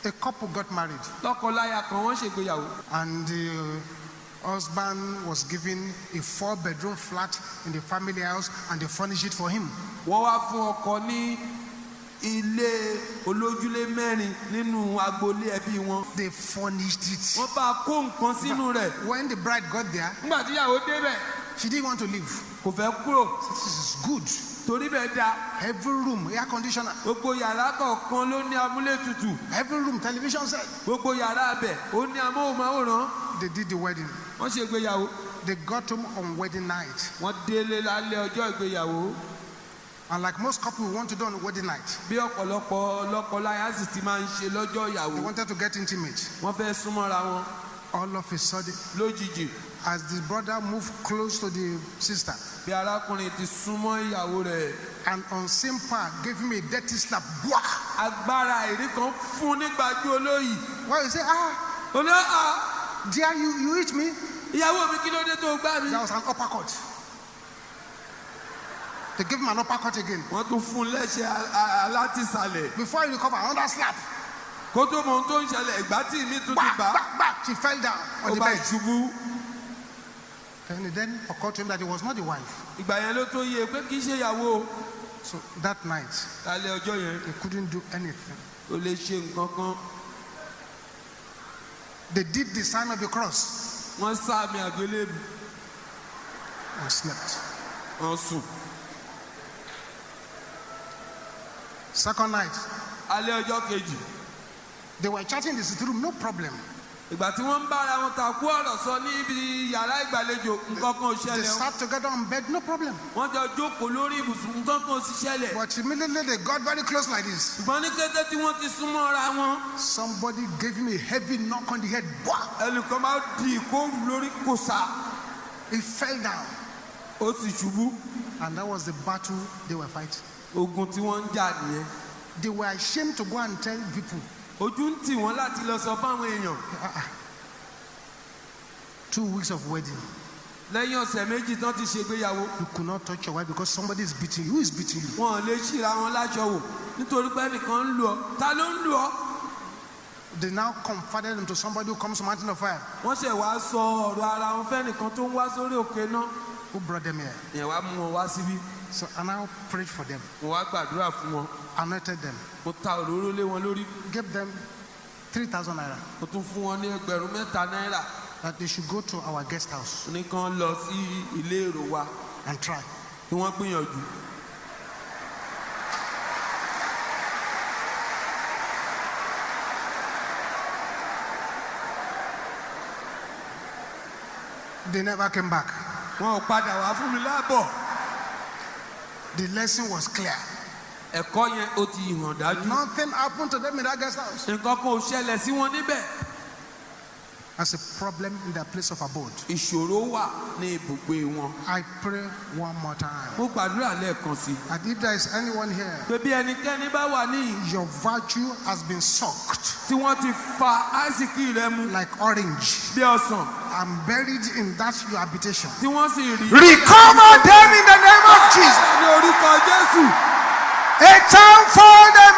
A couple got married. And the husband was given a 4-bedroom flat in the family house and they furnished it for him. They furnished it. When the bride got there, she didn't want to leave. This is good. Every room, air conditioner. Every room, television set. They did the wedding. They got home on wedding night. And like most couples want to do on wedding night, they wanted to get intimate. All of a sudden, as the brother moved close to the sister, an unseen power gave him a dirty slap. Why you say, dear, you hit me? That was an uppercut. They give him an uppercut again. Before he recovered, another slap. Back. She fell down on the bed. And then occurred to him that it was not the wife. So that night, he couldn't do anything. They did the sign of the cross and slept. Second night, they were chatting in the sitting room, no problem. They sat together on bed, no problem. But immediately they got very close like this. Somebody gave him a heavy knock on the head. He fell down. And that was the battle they were fighting. They were ashamed to go and tell people. 2 weeks of wedding. You could not touch your wife because somebody is beating you. Who is beating you? They now confided into somebody who comes to Mountain of Fire. Who brought them here? So I now prayed for them. Anointed them. Gave them 3,000 naira. That they should go to our guest house and try. They never came back. The lesson was clear. Nothing happened to them in that guest house. As a problem in their place of abode. I pray one more time. And if there is anyone here, your virtue has been sucked like orange and buried in that your habitation. Recover them in the name of Jesus. A time for them.